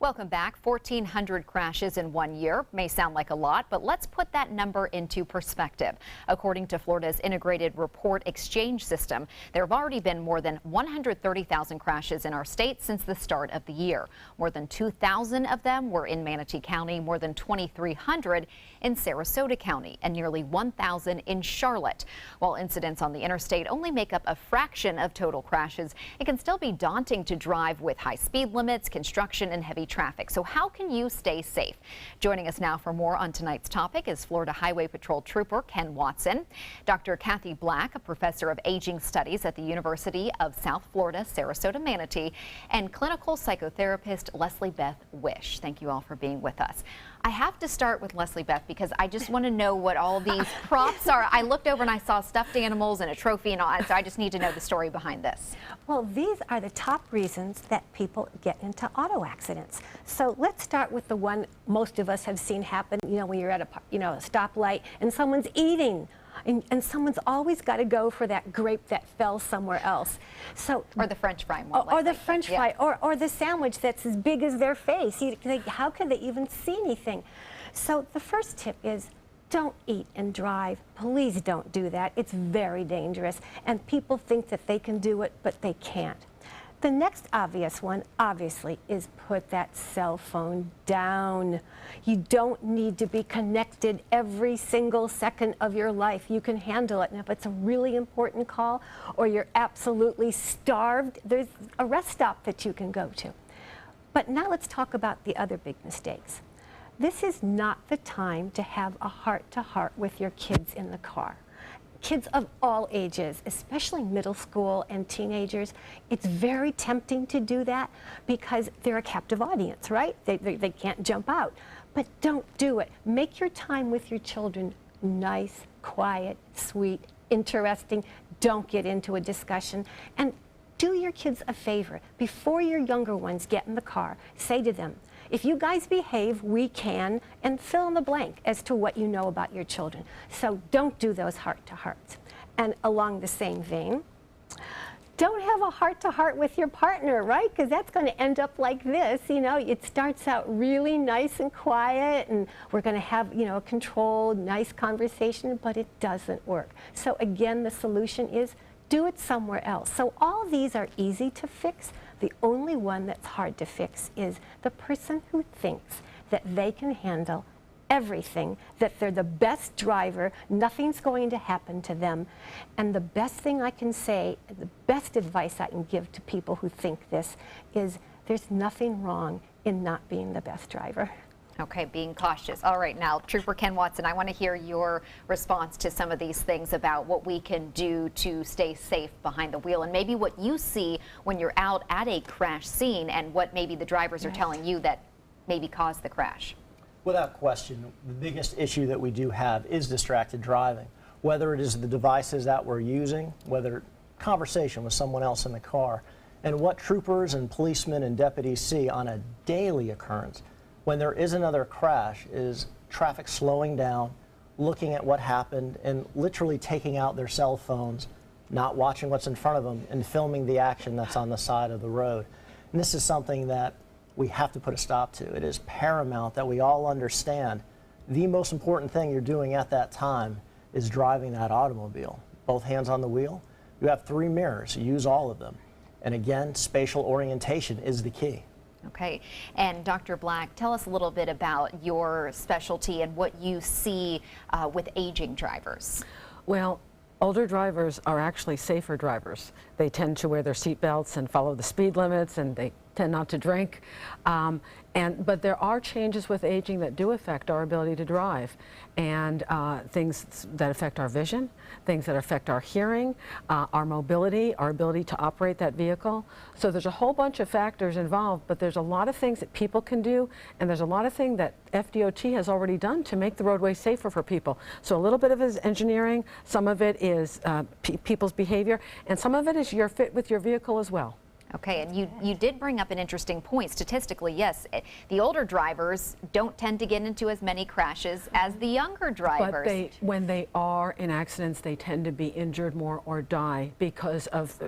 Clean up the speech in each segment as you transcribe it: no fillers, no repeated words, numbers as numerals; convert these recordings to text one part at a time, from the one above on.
Welcome back. 1,400 crashes in 1 year may sound like a lot, but let's put that number into perspective. According to Florida's integrated report exchange system, there have already been more than 130,000 crashes in our state since the start of the year. More than 2,000 of them were in Manatee County, more than 2,300 in Sarasota County, and nearly 1,000 in Charlotte. While incidents on the interstate only make up a fraction of total crashes, it can still be daunting to drive with high speed limits, construction, and heavy traffic. So how can you stay safe? Joining us now for more on tonight's topic is Florida Highway Patrol Trooper Ken Watson, Dr. Kathy Black, a professor of aging studies at the University of South Florida, Sarasota Manatee, and clinical psychotherapist Leslie Beth Wish. Thank you all for being with us. I have to start with Leslie Beth because I just want to know what all these props are. I looked over and I saw stuffed animals and a trophy and all, so I just need to know the story behind this. Well, these are the top reasons that people get into auto accidents. So let's start with the one most of us have seen happen, when you're at a stoplight and someone's eating. And someone's always got to go for that grape that fell somewhere else. So, or the French fry, or the French fry, or the sandwich that's as big as their face. How can they even see anything? So the first tip is don't eat and drive. Please don't do that. It's very dangerous. And people think that they can do it, but they can't. The next obvious one, obviously, is put that cell phone down. You don't need to be connected every single second of your life. You can handle it. And if it's a really important call or you're absolutely starved, there's a rest stop that you can go to. But now let's talk about the other big mistakes. This is not the time to have a heart-to-heart with your kids in the car. Kids of all ages, especially middle school and teenagers, it's very tempting to do that because they're a captive audience, right? They can't jump out. But don't do it. Make your time with your children nice, quiet, sweet, interesting. Don't get into a discussion. And do your kids a favor. Before your younger ones get in the car, say to them, if you guys behave, we can, and fill in the blank as to what you know about your children. So don't do those heart-to-hearts. And along the same vein, don't have a heart-to-heart with your partner, right? Because that's going to end up like this. It starts out really nice and quiet, and we're going to have, a controlled, nice conversation, but it doesn't work. So again, the solution is do it somewhere else. So all these are easy to fix. The only one that's hard to fix is the person who thinks that they can handle everything, that they're the best driver, nothing's going to happen to them. And the best thing I can say, the best advice I can give to people who think this is there's nothing wrong in not being the best driver. Okay, being cautious. All right, now, Trooper Ken Watson, I want to hear your response to some of these things about what we can do to stay safe behind the wheel and maybe what you see when you're out at a crash scene and what maybe the drivers are telling you that maybe caused the crash. Without question, the biggest issue that we do have is distracted driving. Whether it is the devices that we're using, whether conversation with someone else in the car, and what troopers and policemen and deputies see on a daily occurrence when there is another crash is traffic slowing down, looking at what happened, and literally taking out their cell phones, not watching what's in front of them, and filming the action that's on the side of the road. And this is something that we have to put a stop to. It is paramount that we all understand the most important thing you're doing at that time is driving that automobile. Both hands on the wheel. You have 3 mirrors. Use all of them. And again, spatial orientation is the key. Okay, and Dr. Black, tell us a little bit about your specialty and what you see with aging drivers. Well, older drivers are actually safer drivers. They tend to wear their seat belts and follow the speed limits, and they tend not to drink. But there are changes with aging that do affect our ability to drive, and things that affect our vision, things that affect our hearing, our mobility, our ability to operate that vehicle. So there's a whole bunch of factors involved, but there's a lot of things that people can do, and there's a lot of things that FDOT has already done to make the roadway safer for people. So a little bit of it is engineering, some of it is people's behavior, and some of it is your fit with your vehicle as well. Okay, and you did bring up an interesting point. Statistically, yes, the older drivers don't tend to get into as many crashes as the younger drivers. But when they are in accidents, they tend to be injured more or die because of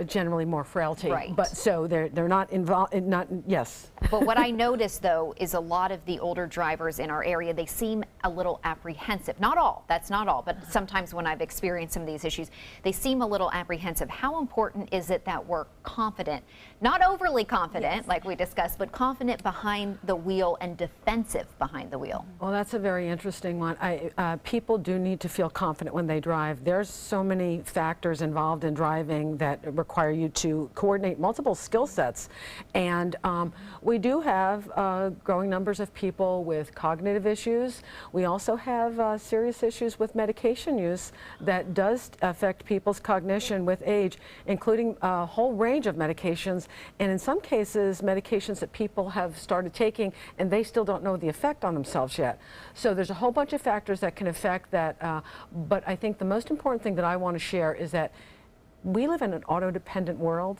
generally more frailty. Right. But so they're not involved. Yes. But what I notice, though, is a lot of the older drivers in our area, they seem a little apprehensive. Not all, that's not all, but sometimes when I've experienced some of these issues, they seem a little apprehensive. How important is it that we're confident, not overly confident, like we discussed, but confident behind the wheel and defensive behind the wheel? Well, that's a very interesting one. People do need to feel confident when they drive. There's so many factors involved in driving that require you to coordinate multiple skill sets. And we do have growing numbers of people with cognitive issues. We also have serious issues with medication use that does affect people's cognition with age, including a whole range of medications. And in some cases, medications that people have started taking and they still don't know the effect on themselves yet. So there's a whole bunch of factors that can affect that. But I think the most important thing that I want to share is that we live in an auto-dependent world,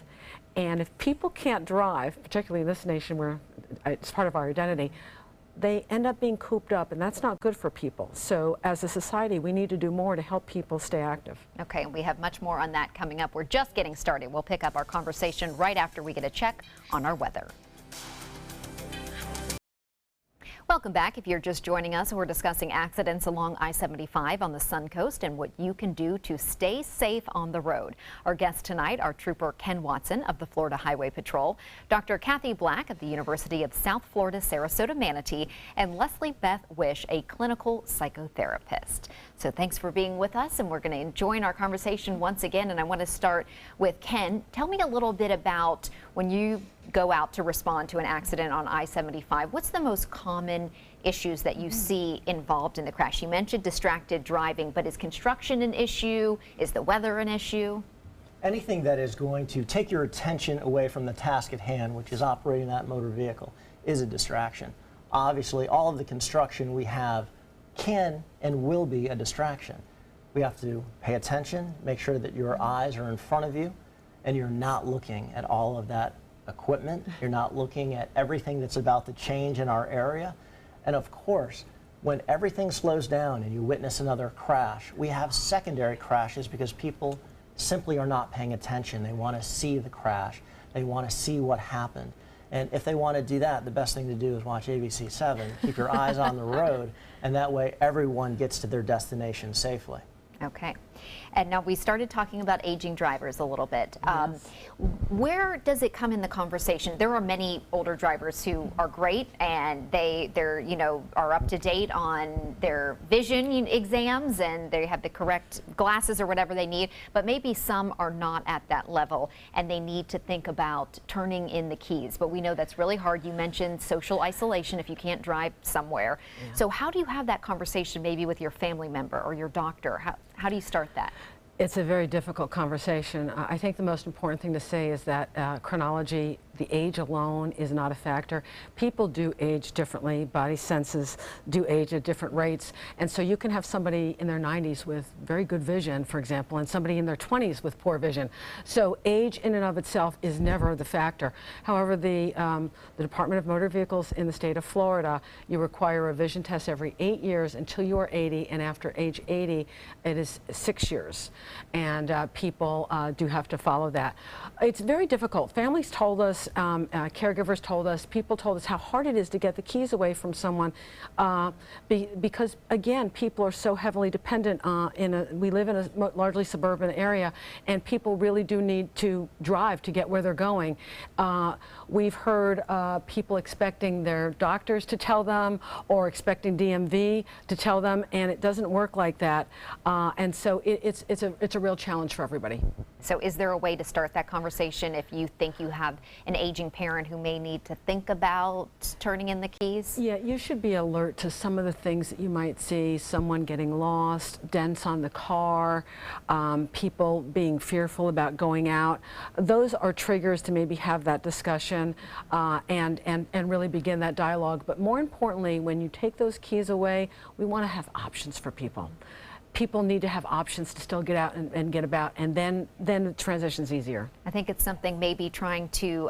and if people can't drive, particularly in this nation where it's part of our identity, they end up being cooped up, and that's not good for people. So as a society, we need to do more to help people stay active. Okay, we have much more on that coming up. We're just getting started. We'll pick up our conversation right after we get a check on our weather. Welcome back. If you're just joining us, we're discussing accidents along I-75 on the Sun Coast and what you can do to stay safe on the road. Our guests tonight are Trooper Ken Watson of the Florida Highway Patrol, Dr. Kathy Black of the University of South Florida Sarasota Manatee, and Leslie Beth Wish, a clinical psychotherapist. So thanks for being with us, and we're going to join our conversation once again. And I want to start with Ken. Tell me a little bit about when you go out to respond to an accident on I-75, what's the most common issues that you see involved in the crash? You mentioned distracted driving, but is construction an issue? Is the weather an issue? Anything that is going to take your attention away from the task at hand, which is operating that motor vehicle, is a distraction. Obviously, all of the construction we have can and will be a distraction. We have to pay attention, make sure that your eyes are in front of you, and you're not looking at all of that equipment. You're not looking at everything that's about to change in our area. And of course, when everything slows down and you witness another crash, we have secondary crashes because people simply are not paying attention. They want to see the crash. They want to see what happened. And if they want to do that, the best thing to do is watch ABC7, keep your eyes on the road, and that way everyone gets to their destination safely. Okay. And now we started talking about aging drivers a little bit. Yes. Where does it come in the conversation? There are many older drivers who are great and they're are up to date on their vision exams and they have the correct glasses or whatever they need, but maybe some are not at that level and they need to think about turning in the keys. But we know that's really hard. You mentioned social isolation if you can't drive somewhere. Yeah. So how do you have that conversation maybe with your family member or your doctor? How do you start that? It's a very difficult conversation. I think the most important thing to say is that chronology, the age alone is not a factor. People do age differently. Body senses do age at different rates. And so you can have somebody in their 90s with very good vision, for example, and somebody in their 20s with poor vision. So age in and of itself is never the factor. However, the Department of Motor Vehicles in the state of Florida, you require a vision test every 8 years until you are 80, and after age 80, it is 6 years. And people do have to follow that. It's very difficult. Families told us, caregivers told us, people told us how hard it is to get the keys away from someone because, again, people are so heavily dependent we live in a largely suburban area, and people really do need to drive to get where they're going. We've heard people expecting their doctors to tell them or expecting DMV to tell them, and it doesn't work like that. And so it's a real challenge for everybody. So is there a way to start that conversation if you think you have an aging parent who may need to think about turning in the keys? Yeah, you should be alert to some of the things that you might see, someone getting lost, dents on the car, people being fearful about going out. Those are triggers to maybe have that discussion and really begin that dialogue. But more importantly, when you take those keys away, we want to have options for people. People need to have options to still get out and get about, and then the transition's easier. I think it's something maybe trying to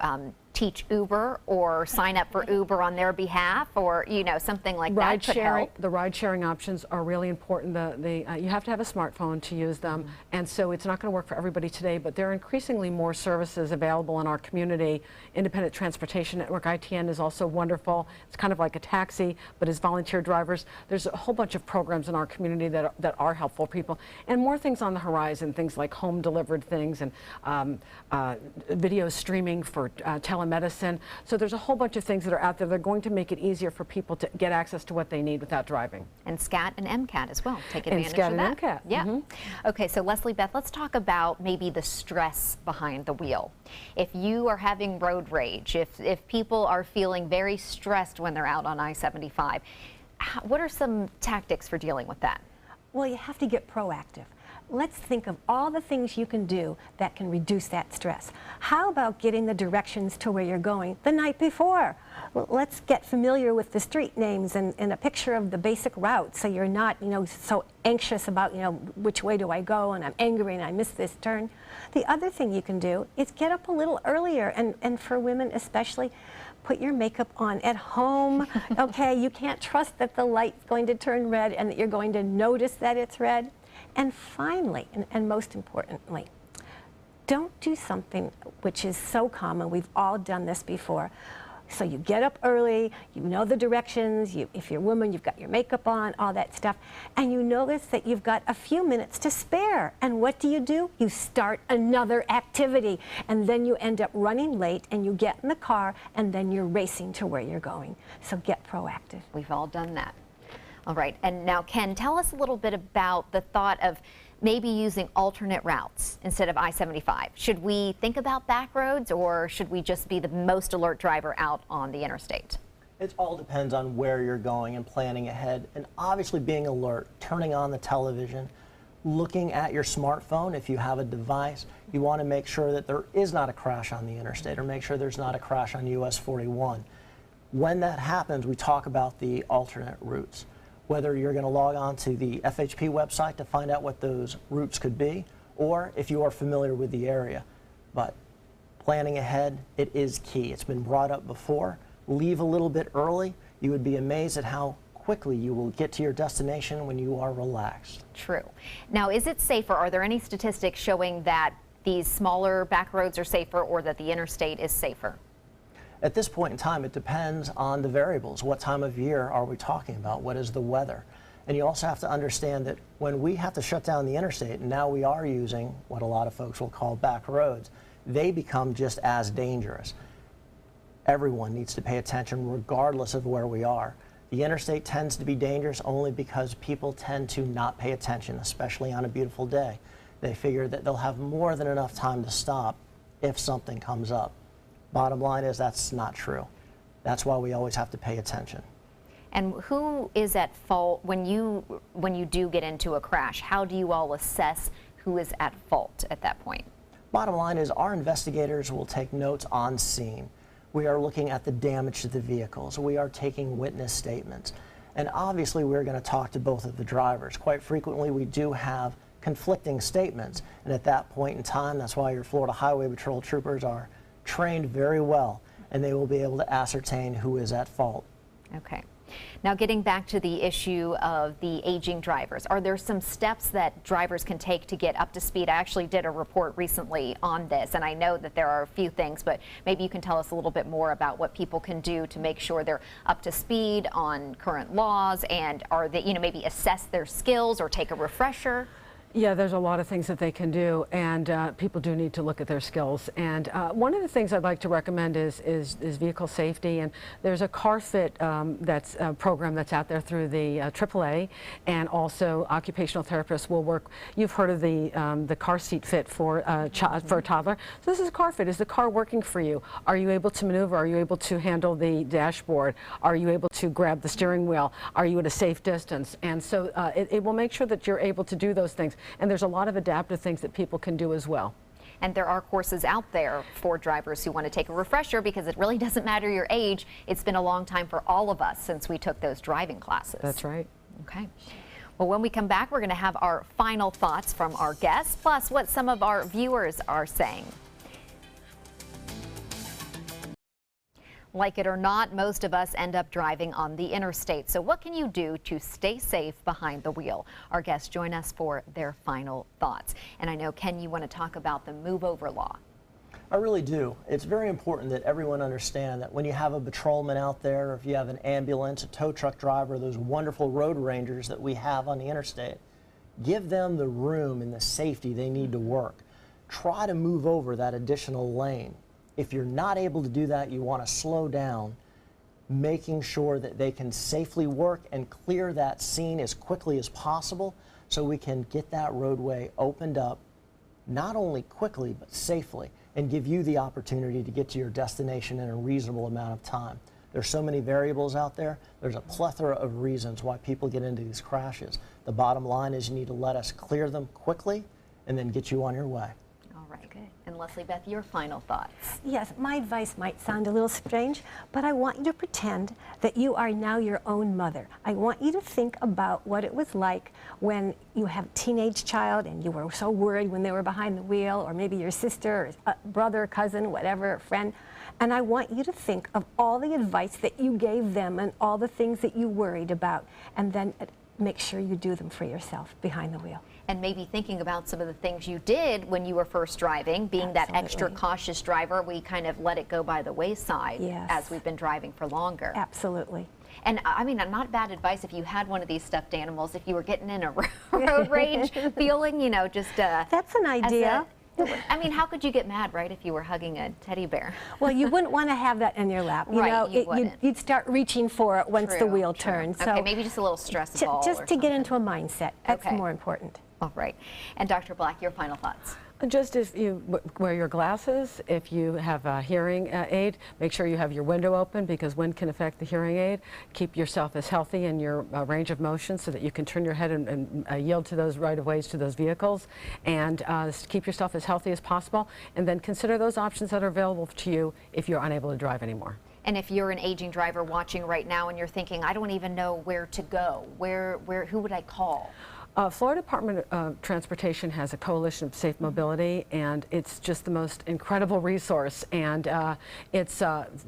teach Uber or sign up for Uber on their behalf, or something like that could help. The ride-sharing options are really important. You have to have a smartphone to use them, and so it's not going to work for everybody today, but there are increasingly more services available in our community. Independent Transportation Network, ITN, is also wonderful. It's kind of like a taxi, but as volunteer drivers. There's a whole bunch of programs in our community that are helpful for people, and more things on the horizon, things like home-delivered things and video streaming for telemedicine. So there's a whole bunch of things that are out there that are going to make it easier for people to get access to what they need without driving. And SCAT and MCAT as well. Take advantage and SCAT of that. And MCAT. Yeah. Okay, so Leslie Beth, let's talk about maybe the stress behind the wheel. If you are having road rage, if people are feeling very stressed when they're out on I-75, what are some tactics for dealing with that? Well, you have to get proactive. Let's think of all the things you can do that can reduce that stress. How about getting the directions to where you're going the night before? Let's get familiar with the street names and a picture of the basic route, so you're not, so anxious about, which way do I go, and I'm angry and I missed this turn. The other thing you can do is get up a little earlier, and for women especially, put your makeup on at home. Okay, you can't trust that the light's going to turn red and that you're going to notice that it's red. And finally, and most importantly, don't do something which is so common. We've all done this before. So you get up early, you know the directions, if you're a woman, you've got your makeup on, all that stuff, and you notice that you've got a few minutes to spare. And what do? You start another activity, and then you end up running late, and you get in the car, and then you're racing to where you're going. So get proactive. We've all done that. All right, and now Ken, tell us a little bit about the thought of maybe using alternate routes instead of I-75. Should we think about back roads, or should we just be the most alert driver out on the interstate? It all depends on where you're going and planning ahead, and obviously being alert, turning on the television, looking at your smartphone. If you have a device, you want to make sure that there is not a crash on the interstate, or make sure there's not a crash on US 41. When that happens, we talk about the alternate routes. Whether you're going to log on to the FHP website to find out what those routes could be, or if you are familiar with the area. But planning ahead, it is key. It's been brought up before. Leave a little bit early. You would be amazed at how quickly you will get to your destination when you are relaxed. True. Now, is it safer? Are there any statistics showing that these smaller back roads are safer, or that the interstate is safer? At this point in time, it depends on the variables. What time of year are we talking about? What is the weather? And you also have to understand that when we have to shut down the interstate, and now we are using what a lot of folks will call back roads, they become just as dangerous. Everyone needs to pay attention regardless of where we are. The interstate tends to be dangerous only because people tend to not pay attention, especially on a beautiful day. They figure that they'll have more than enough time to stop if something comes up. Bottom line is that's not true. That's why we always have to pay attention. And who is at fault when you do get into a crash? How do you all assess who is at fault at that point? Bottom line is our investigators will take notes on scene. We are looking at the damage to the vehicles. We are taking witness statements. And obviously we're going to talk to both of the drivers. Quite frequently we do have conflicting statements. And at that point in time, that's why your Florida Highway Patrol troopers are trained very well, and they will be able to ascertain who is at fault. Okay. Now, getting back to the issue of the aging drivers, are there some steps that drivers can take to get up to speed? I actually did a report recently on this, and I know that there are a few things, but maybe you can tell us a little bit more about what people can do to make sure they're up to speed on current laws, and are they, maybe assess their skills or take a refresher? Yeah, there's a lot of things that they can do, and people do need to look at their skills. And one of the things I'd like to recommend is vehicle safety. And there's a car fit that's a program that's out there through the AAA, and also occupational therapists will work. You've heard of the car seat fit for a toddler. So this is a car fit. Is the car working for you? Are you able to maneuver? Are you able to handle the dashboard? Are you able to grab the steering wheel? Are you at a safe distance? And so it will make sure that you're able to do those things. And there's a lot of adaptive things that people can do as well. And there are courses out there for drivers who want to take a refresher, because it really doesn't matter your age. It's been a long time for all of us since we took those driving classes. That's right. Okay. Well, when we come back, we're going to have our final thoughts from our guests, plus what some of our viewers are saying. Like it or not, most of us end up driving on the interstate. So what can you do to stay safe behind the wheel? Our guests join us for their final thoughts. And I know, Ken, you want to talk about the move over law. I really do. It's very important that everyone understand that when you have a patrolman out there, or if you have an ambulance, a tow truck driver, those wonderful road rangers that we have on the interstate, give them the room and the safety they need to work. Try to move over that additional lane. If you're not able to do that, you want to slow down, making sure that they can safely work and clear that scene as quickly as possible so we can get that roadway opened up, not only quickly, but safely, and give you the opportunity to get to your destination in a reasonable amount of time. There's so many variables out there. There's a plethora of reasons why people get into these crashes. The bottom line is you need to let us clear them quickly and then get you on your way. All right, good. And Leslie Beth, your final thoughts. Yes, my advice might sound a little strange, but I want you to pretend that you are now your own mother. I want you to think about what it was like when you have a teenage child and you were so worried when they were behind the wheel, or maybe your sister, or brother, cousin, whatever, friend. And I want you to think of all the advice that you gave them and all the things that you worried about, and then make sure you do them for yourself behind the wheel. And maybe thinking about some of the things you did when you were first driving, being that extra cautious driver, we kind of let it go by the wayside as we've been driving for longer. Absolutely. And I mean, not bad advice if you had one of these stuffed animals, if you were getting in a road rage feeling, you know, just that's an idea. I mean, how could you get mad, right, if you were hugging a teddy bear? Well, you wouldn't want to have that in your lap. You know, you'd start reaching for it once the wheel turns. Okay, so maybe just a little stress ball. Just to get into a mindset. That's more important. All right. And Dr. Black, your final thoughts. Just if you wear your glasses, if you have a hearing aid, make sure you have your window open because wind can affect the hearing aid. Keep yourself as healthy in your range of motion so that you can turn your head and yield to those right-of-ways to those vehicles. And keep yourself as healthy as possible. And then consider those options that are available to you if you're unable to drive anymore. And if you're an aging driver watching right now and you're thinking, I don't even know where to go, who would I call? Florida Department of Transportation has a coalition of safe mobility, and it's just the most incredible resource. And it's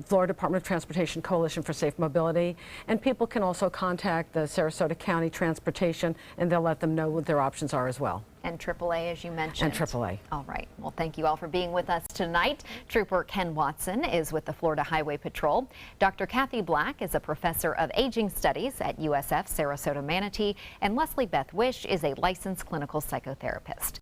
Florida Department of Transportation Coalition for Safe Mobility. And people can also contact the Sarasota County Transportation, and they'll let them know what their options are as well. And AAA, as you mentioned. And AAA. All right. Well, thank you all for being with us tonight. Trooper Ken Watson is with the Florida Highway Patrol. Dr. Kathy Black is a professor of aging studies at USF Sarasota Manatee. And Leslie Beth Wish is a licensed clinical psychotherapist.